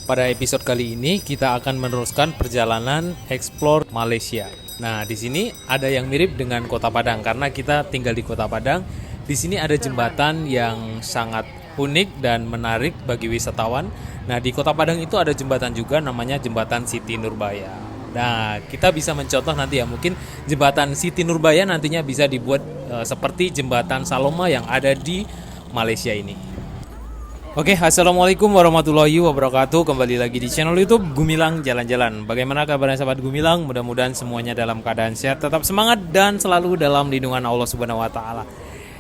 Pada episode kali ini kita akan meneruskan perjalanan explore Malaysia. Nah, di sini ada yang mirip dengan Kota Padang karena kita tinggal di Kota Padang. Di sini ada jembatan yang sangat unik dan menarik bagi wisatawan. Nah, di Kota Padang itu ada jembatan juga namanya Jembatan Siti Nurbaya. Nah, kita bisa mencontoh nanti ya, mungkin jembatan Siti Nurbaya nantinya bisa dibuat seperti jembatan Saloma yang ada di Malaysia ini. Oke, assalamualaikum warahmatullahi wabarakatuh. Kembali lagi di channel YouTube Gumilang Jalan-Jalan. Bagaimana kabarnya sahabat Gumilang? Mudah-mudahan semuanya dalam keadaan sehat, tetap semangat dan selalu dalam lindungan Allah Subhanahu wa taala.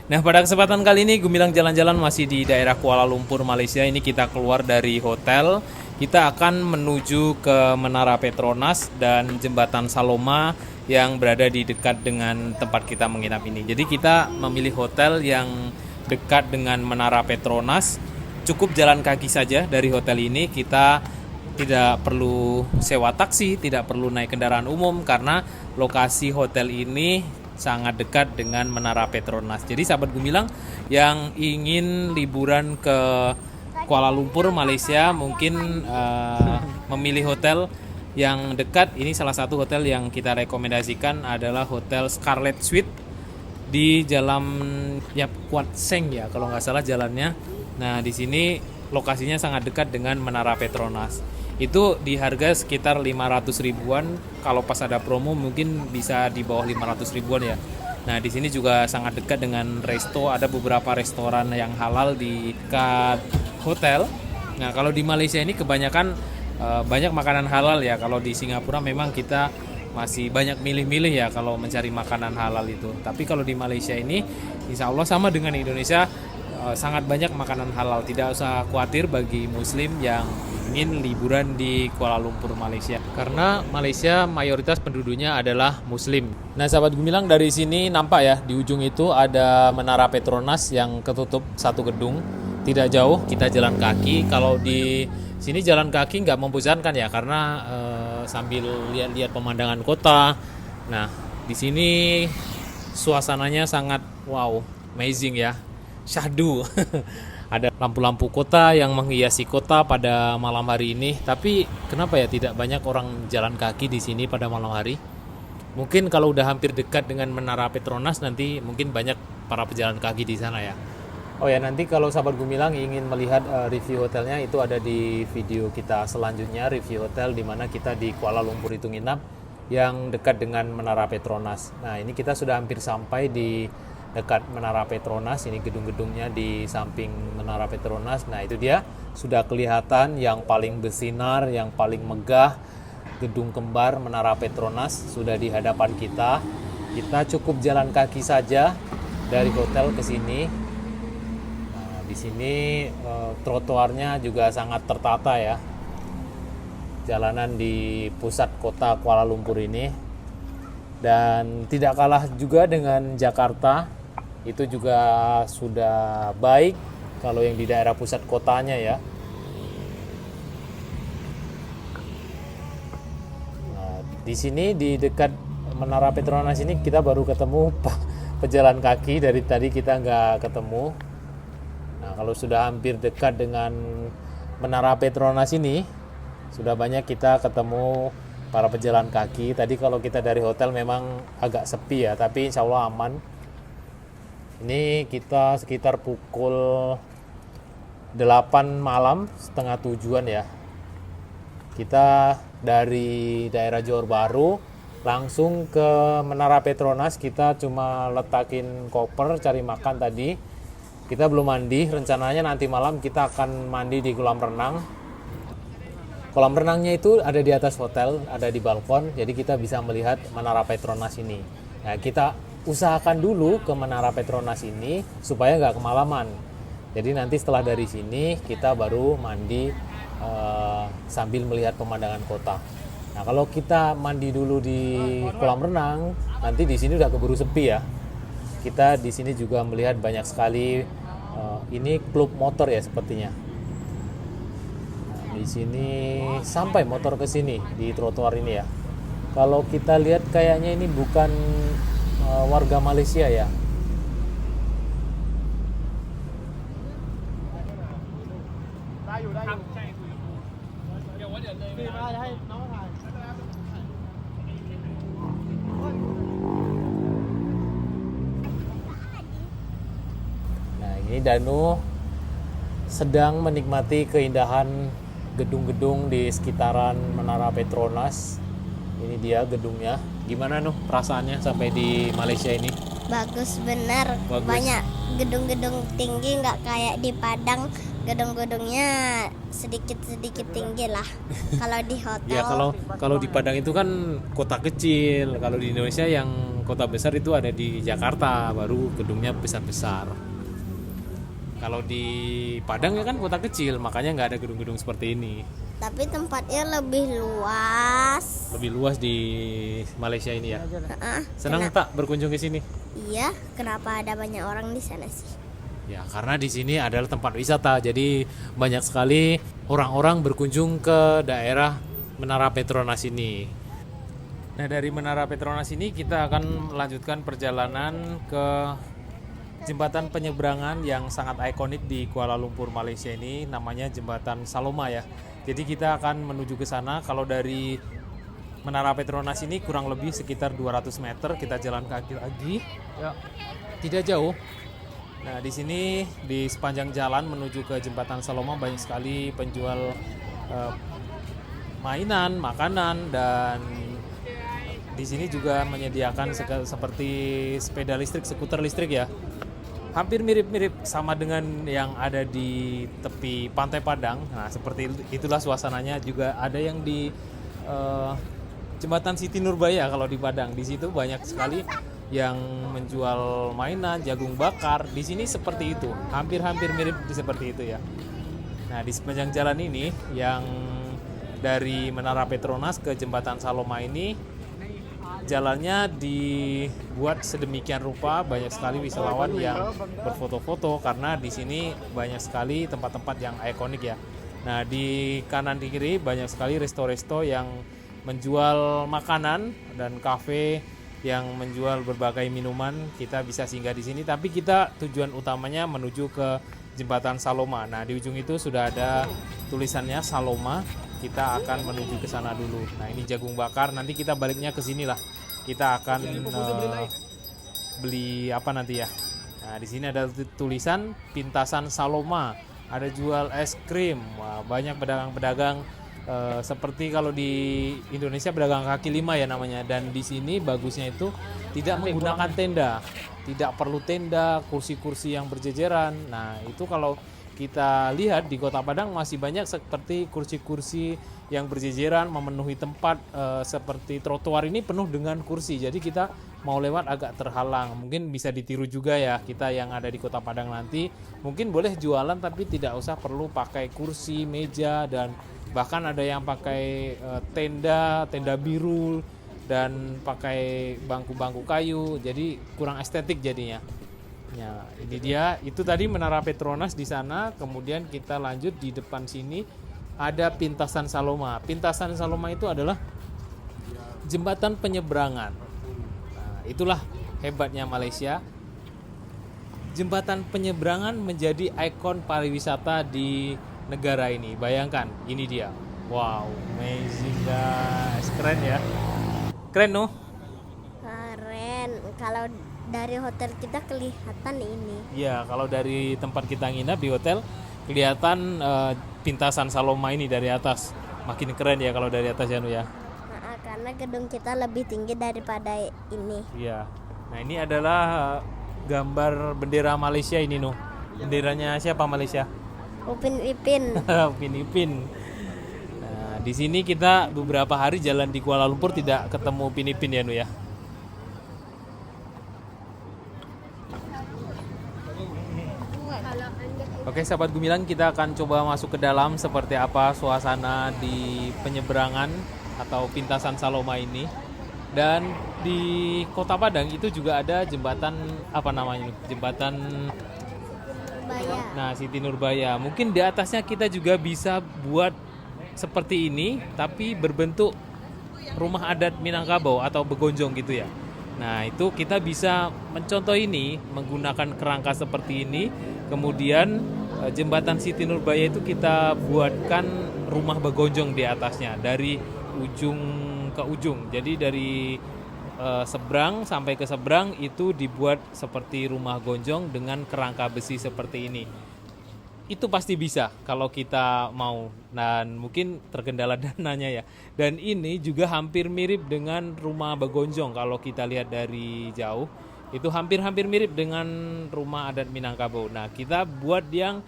Nah, pada kesempatan kali ini Gumilang Jalan-Jalan masih di daerah Kuala Lumpur, Malaysia. Ini kita keluar dari hotel. Kita akan menuju ke Menara Petronas dan Jembatan Saloma yang berada di dekat dengan tempat kita menginap ini. Jadi kita memilih hotel yang dekat dengan Menara Petronas. Cukup jalan kaki saja dari hotel ini, kita tidak perlu sewa taksi, tidak perlu naik kendaraan umum karena lokasi hotel ini sangat dekat dengan Menara Petronas. Jadi sahabat Gumilang yang ingin liburan ke Kuala Lumpur, Malaysia, mungkin memilih hotel yang dekat. Ini salah satu hotel yang kita rekomendasikan adalah Hotel Scarlet Suite di Jalan Yap Kuat Seng ya kalau nggak salah jalannya. Nah, di sini lokasinya sangat dekat dengan Menara Petronas. Itu di harga sekitar 500 ribuan. Kalau pas ada promo mungkin bisa di bawah 500 ribuan ya. Nah, di sini juga sangat dekat dengan resto. Ada beberapa restoran yang halal di dekat hotel. Nah, kalau di Malaysia ini kebanyakan banyak makanan halal ya. Kalau di Singapura memang kita masih banyak milih-milih ya kalau mencari makanan halal itu. Tapi kalau di Malaysia ini insya Allah sama dengan Indonesia, sangat banyak makanan halal. Tidak usah khawatir bagi muslim yang ingin liburan di Kuala Lumpur, Malaysia, karena Malaysia mayoritas penduduknya adalah muslim. Nah sahabat Gumilang, dari sini nampak ya di ujung itu ada Menara Petronas yang ketutup satu gedung. Tidak jauh kita jalan kaki. Kalau di sini jalan kaki nggak membosankan ya, karena sambil lihat-lihat pemandangan kota. Nah di sini suasananya sangat wow, amazing ya, syahdu. Ada lampu-lampu kota yang menghiasi kota pada malam hari ini. Tapi kenapa ya tidak banyak orang jalan kaki di sini pada malam hari? Mungkin kalau udah hampir dekat dengan Menara Petronas nanti mungkin banyak para pejalan kaki di sana ya. Oh ya, nanti kalau sahabat Gumilang ingin melihat review hotelnya, itu ada di video kita selanjutnya, review hotel di mana kita di Kuala Lumpur itu nginap yang dekat dengan Menara Petronas. Nah, ini kita sudah hampir sampai di dekat Menara Petronas. Ini gedung-gedungnya di samping Menara Petronas. Nah, itu dia sudah kelihatan yang paling bersinar, yang paling megah, gedung kembar Menara Petronas sudah di hadapan kita. Kita cukup jalan kaki saja dari hotel ke sini. Nah, di sini trotoarnya juga sangat tertata ya. Jalanan di pusat kota Kuala Lumpur ini. Dan tidak kalah juga dengan Jakarta. Itu juga sudah baik kalau yang di daerah pusat kotanya ya. Nah, di sini di dekat Menara Petronas ini kita baru ketemu pejalan kaki, dari tadi kita nggak ketemu. Nah, kalau sudah hampir dekat dengan Menara Petronas ini sudah banyak kita ketemu para pejalan kaki. Tadi kalau kita dari hotel memang agak sepi ya, tapi insya Allah aman. Ini kita sekitar pukul 8 malam, setengah tujuan ya. Kita dari daerah Johor Bahru langsung ke Menara Petronas. Kita cuma letakin koper, cari makan tadi. Kita belum mandi, rencananya nanti malam kita akan mandi di kolam renang. Kolam renangnya itu ada di atas hotel, ada di balkon, jadi kita bisa melihat Menara Petronas ini. Nah, kita usahakan dulu ke Menara Petronas ini supaya nggak kemalaman. Jadi nanti setelah dari sini kita baru mandi sambil melihat pemandangan kota. Nah, kalau kita mandi dulu di kolam renang, nanti di sini udah keburu sepi ya. Kita di sini juga melihat banyak sekali ini klub motor ya sepertinya. Nah, di sini sampai motor ke sini di trotoar ini ya. Kalau kita lihat kayaknya ini bukan warga Malaysia ya. Nah, ini Danu sedang menikmati keindahan gedung-gedung di sekitaran Menara Petronas. Ini dia gedungnya. Gimana Nuh perasaannya sampai di Malaysia ini? Bagus bener. Bagus. Banyak gedung-gedung tinggi, nggak kayak di Padang. Gedung-gedungnya sedikit-sedikit tinggi lah. Kalau di hotel. Ya kalau di Padang itu kan kota kecil. Kalau di Indonesia yang kota besar itu ada di Jakarta, baru gedungnya besar-besar. Kalau di Padang ya kan kota kecil, makanya nggak ada gedung-gedung seperti ini. Tapi tempatnya lebih luas. Lebih luas di Malaysia ini ya. Senang Kena- tak berkunjung ke sini? Iya, kenapa ada banyak orang di sana sih? Ya karena di sini adalah tempat wisata, jadi banyak sekali orang-orang berkunjung ke daerah Menara Petronas ini. Nah dari Menara Petronas ini kita akan melanjutkan perjalanan ke jembatan penyeberangan yang sangat ikonik di Kuala Lumpur, Malaysia ini, namanya Jembatan Saloma ya. Jadi kita akan menuju ke sana. Kalau dari Menara Petronas ini kurang lebih sekitar 200 meter, kita jalan kaki lagi. Ya, tidak jauh. Nah, di sini di sepanjang jalan menuju ke Jembatan Saloma banyak sekali penjual mainan, makanan, dan di sini juga menyediakan seperti sepeda listrik, skuter listrik ya. Hampir mirip-mirip sama dengan yang ada di tepi Pantai Padang. Nah, seperti itulah suasananya. Juga ada yang di Jembatan Siti Nurbaya kalau di Padang. Di situ banyak sekali yang menjual mainan, jagung bakar. Di sini seperti itu. Hampir-hampir mirip seperti itu ya. Nah, di sepanjang jalan ini yang dari Menara Petronas ke Jembatan Saloma ini jalannya dibuat sedemikian rupa, banyak sekali wisatawan yang berfoto-foto karena di sini banyak sekali tempat-tempat yang ikonik ya. Nah, di kanan di kiri banyak sekali resto-resto yang menjual makanan dan kafe yang menjual berbagai minuman. Kita bisa singgah di sini, tapi kita tujuan utamanya menuju ke Jembatan Saloma. Nah, di ujung itu sudah ada tulisannya Saloma. Kita akan menuju ke sana dulu. Nah, ini jagung bakar. Nanti kita baliknya ke sini lah. Kita akan beli apa nanti ya. Nah, di sini ada tulisan Pintasan Saloma. Ada jual es krim. Wah, banyak pedagang-pedagang seperti kalau di Indonesia pedagang kaki lima ya namanya. Dan di sini bagusnya itu tidak menggunakan tenda. Tidak perlu tenda, kursi-kursi yang berjejeran. Nah, itu kalau kita lihat di Kota Padang masih banyak seperti kursi-kursi yang berjejeran memenuhi tempat, seperti trotoar ini penuh dengan kursi. Jadi kita mau lewat agak terhalang. Mungkin bisa ditiru juga ya kita yang ada di Kota Padang nanti. Mungkin boleh jualan tapi tidak usah perlu pakai kursi, meja, dan bahkan ada yang pakai tenda biru dan pakai bangku-bangku kayu. Jadi kurang estetik jadinya. Ya, ini dia. Itu tadi Menara Petronas di sana. Kemudian kita lanjut di depan sini ada Pintasan Saloma. Pintasan Saloma itu adalah jembatan penyeberangan. Nah, itulah hebatnya Malaysia. Jembatan penyeberangan menjadi ikon pariwisata di negara ini. Bayangkan, ini dia. Wow, amazing guys. Keren ya. Keren no? Keren. Kalau dari hotel kita kelihatan ini. Ya, kalau dari tempat kita nginap di hotel kelihatan Pintasan Saloma ini dari atas. Makin keren ya kalau dari atas ya Nu ya. Nah, karena gedung kita lebih tinggi daripada ini. Iya. Nah, ini adalah gambar bendera Malaysia ini Nu. Benderanya siapa Malaysia? Upin Ipin. Upin Ipin. Nah, di sini kita beberapa hari jalan di Kuala Lumpur tidak ketemu Upin Ipin ya Nu ya. Oke sahabat Gumilang, kita akan coba masuk ke dalam seperti apa suasana di penyeberangan atau Pintasan Saloma ini. Dan di Kota Padang itu juga ada jembatan apa namanya? Jembatan Baya. Nah, Siti Nurbaya. Mungkin di atasnya kita juga bisa buat seperti ini tapi berbentuk rumah adat Minangkabau atau begonjong gitu ya. Nah, itu kita bisa mencontoh ini menggunakan kerangka seperti ini. Kemudian jembatan Siti Nurbaya itu kita buatkan rumah begonjong di atasnya dari ujung ke ujung. Jadi dari seberang sampai ke seberang itu dibuat seperti rumah gonjong dengan kerangka besi seperti ini. Itu pasti bisa kalau kita mau, dan mungkin terkendala dananya ya. Dan ini juga hampir mirip dengan rumah begonjong kalau kita lihat dari jauh. Itu hampir-hampir mirip dengan rumah adat Minangkabau. Nah, kita buat yang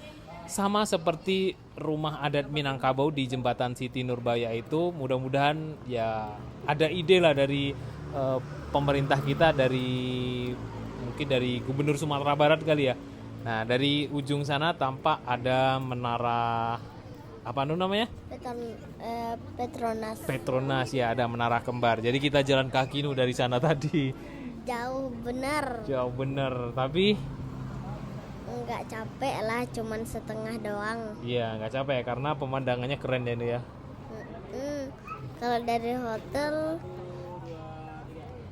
sama seperti rumah adat Minangkabau di jembatan Siti Nurbaya itu. Mudah-mudahan ya ada ide lah dari pemerintah kita, dari mungkin dari Gubernur Sumatera Barat kali ya. Nah, dari ujung sana tampak ada menara apa namanya? Petronas. Petronas ya, ada menara kembar. Jadi kita jalan kaki dari sana tadi. Jauh bener. Jauh bener, tapi Nggak capek lah, cuman setengah doang. iya nggak capek karena pemandangannya keren ya ini ya. Kalau dari hotel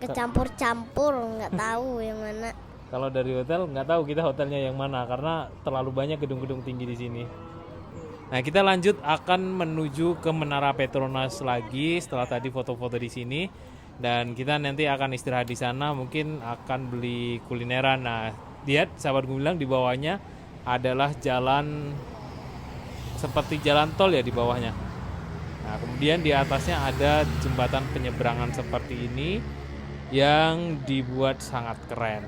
kecampur-campur, nggak tahu yang mana. Kalau dari hotel nggak tahu kita hotelnya yang mana karena terlalu banyak gedung-gedung tinggi di sini. Nah, kita lanjut akan menuju ke Menara Petronas lagi setelah tadi foto-foto di sini, dan kita nanti akan istirahat di sana, mungkin akan beli kulineran. Nah, lihat sahabat gue bilang di bawahnya adalah jalan seperti jalan tol ya di bawahnya. Nah, kemudian di atasnya ada jembatan penyeberangan seperti ini yang dibuat sangat keren.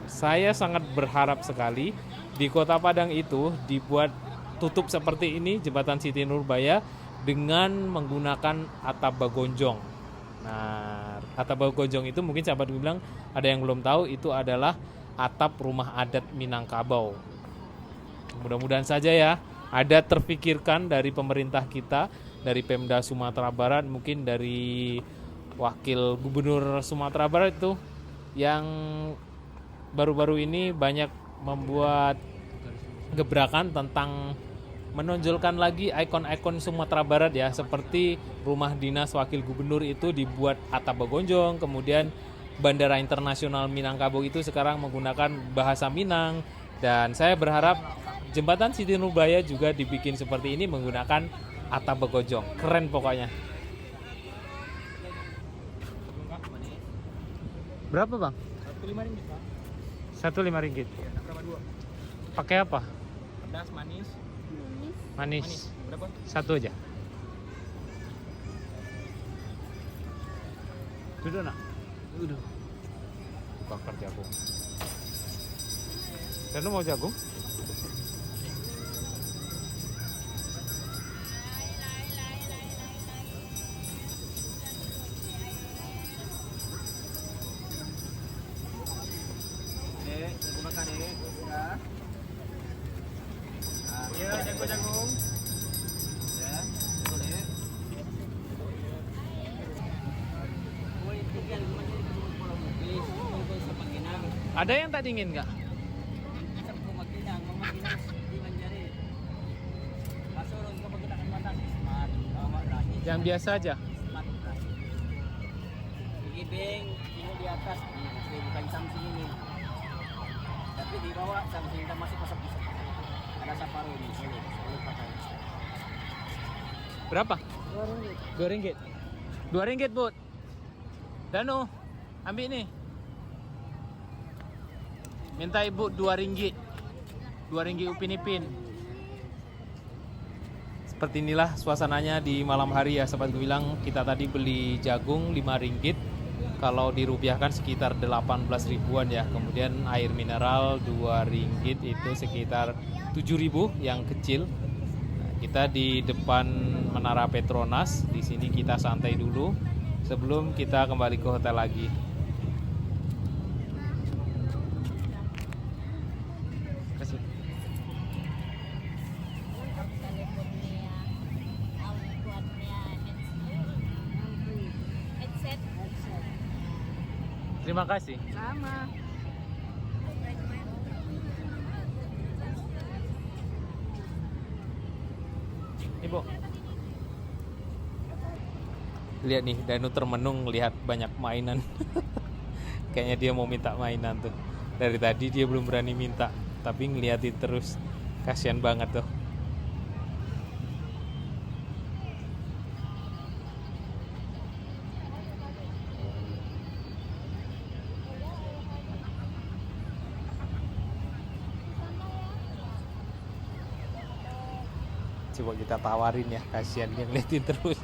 Saya sangat berharap sekali di Kota Padang itu dibuat tutup seperti ini jembatan Siti Nurbaya dengan menggunakan atap bagonjong. Nah, atap bagonjong itu mungkin sahabat gue bilang ada yang belum tahu, itu adalah atap rumah adat Minangkabau. Mudah-mudahan saja ya ada terpikirkan dari pemerintah kita, dari Pemda Sumatera Barat, mungkin dari Wakil Gubernur Sumatera Barat itu yang baru-baru ini banyak membuat gebrakan tentang menonjolkan lagi ikon-ikon Sumatera Barat ya, seperti rumah dinas Wakil Gubernur itu dibuat atap bagonjong, kemudian Bandara Internasional Minangkabau itu sekarang menggunakan bahasa Minang, dan saya berharap jembatan Siti Nurbaya juga dibikin seperti ini menggunakan atap bagonjong. Keren pokoknya. Berapa bang? 1.5 ringgit Pak. 1.5 ringgit. Iya, berapa dua? Pakai apa? Pedas, manis. Manis. Berapa? Satu aja. Duduk nak. Duduk. Bakar jagung. Dan mau jagung? Dek, jagung bakar dek. Ya. Nah, iya, jagung. Ya, jagung dek. Ada yang tak dingin nggak? Yang biasa aja. Gibeng ini di atas, bukan Samsung ini. Tapi di bawah Samsung kita masih masuk bisa. Ada Sapporo ini, boleh pakai. Berapa? 2 ringgit. 2 ringgit. 2 ringgit, Bud. Danu, ambil nih. Minta ibu 2 ringgit. 2 ringgit Upin Ipin. Seperti inilah suasananya di malam hari ya, sobat gue bilang. Kita tadi beli jagung 5 ringgit. Kalau dirupiahkan sekitar 18 ribuan ya. Kemudian air mineral 2 ringgit itu sekitar 7.000 yang kecil. Nah, kita di depan Menara Petronas. Di sini kita santai dulu sebelum kita kembali ke hotel lagi. Kasih. Terima kasih. Sama. Ibu. Lihat nih, Danu termenung lihat banyak mainan. Kayaknya dia mau minta mainan tuh. Dari tadi dia belum berani minta, tapi ngeliatin terus. Kasian banget tuh. Coba kita tawarin ya, kasihan dia ngeliatin terus.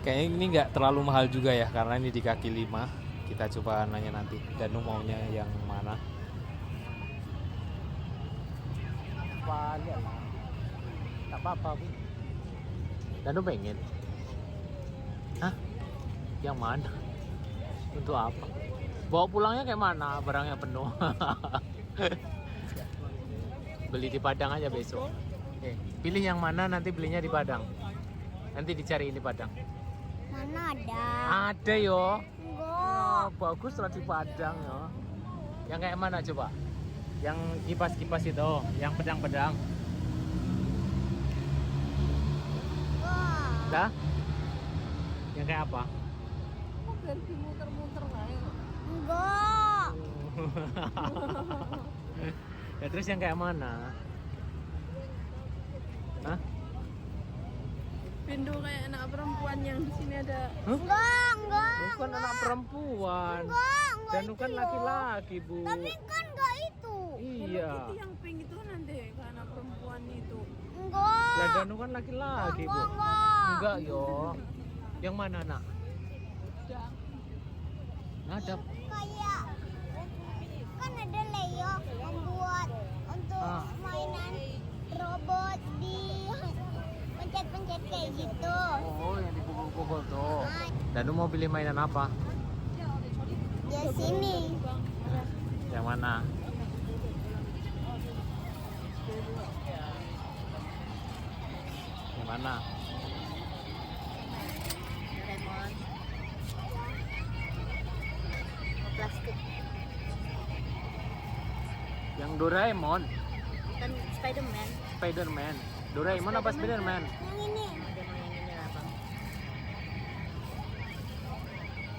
Kayaknya ini nggak terlalu mahal juga ya, karena ini di kaki 5. Kita coba nanya nanti, Danu maunya yang mana. Lihat lah. Tak apa-apa, Bu. Danu pengen. Hah? Yang mana? Untuk apa? Bawa pulangnya kayak mana? Barangnya penuh. Beli di Padang aja besok. Oke, pilih yang mana, nanti belinya di Padang. Nanti dicariin di Padang. Mana ada? Ada yo. Enggak. Bagus lah di Padang yo. Yang kayak mana coba? Yang kipas-kipas itu, yang pedang-pedang. Enggak. Dah? Yang kayak apa? Kok berhenti muter-muter aja? Enggak. Ya terus yang kayak mana? Hah? Pindo kayak anak perempuan yang di sini ada. Enggak. Bukan anak perempuan. Enggak Danu kan itu loh. laki-laki, Bu. Tapi kan enggak itu. Iya. Itu yang pink itu nanti kayak anak perempuan itu. Enggak. Lah Danu kan laki-laki, Bu. Enggak, yo. Yang mana, Nak? Ada. Kayak kan ada Leo membuat untuk mainan robot di pencet-pencet kayak gitu. Oh, yang dipukul-pukul tuh. Nah, Danu mau pilih mainan apa? di sini. Yang mana? Yang mana? Doraemon. Plastik. Yang Doraemon, Kan Spiderman. Spiderman. Doraemon apa Spiderman? Yang ini. Ada mau yang ini apa?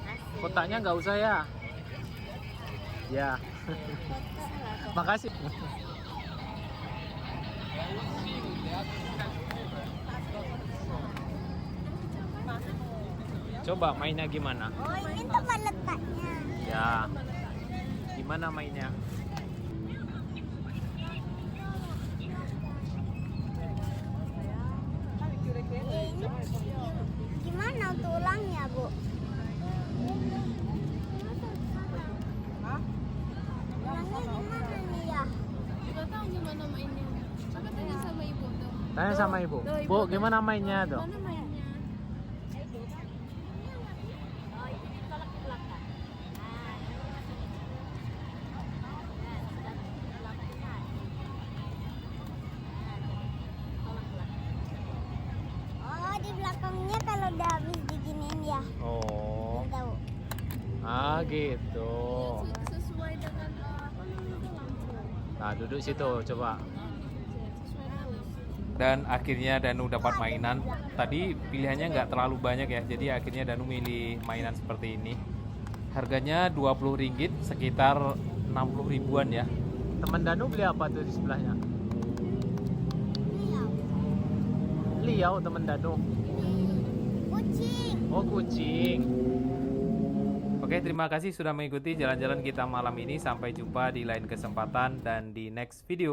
Asik. Kotaknya nggak usah ya. Ya. Makasih. Coba mainnya gimana? Oh, ini tempat letaknya. Ya. Gimana mainnya? Ini gimana tulangnya, Bu? Tulangnya gimana nih ya? Tidak tahu gimana mainnya. Coba tanya sama ibu tuh. Tanya sama ibu. Bu, gimana mainnya tuh? Mana mainnya? Oh, di belakangnya kalau udah habis diginiin ya. Oh. Tahu. Ah, gitu. Sesuai dengan apa namanya lampu. Nah, duduk situ coba. Sesuai dengan Dan akhirnya Danu dapat mainan. Tadi pilihannya nggak terlalu banyak ya, jadi akhirnya Danu milih mainan seperti ini. Harganya Rp20, sekitar 60 ribuan ya. Teman Danu beli apa tuh di sebelahnya? Liau. Liau teman Danu. Kucing. Oh, kucing. Oke, terima kasih sudah mengikuti jalan-jalan kita malam ini. Sampai jumpa di lain kesempatan dan di next video.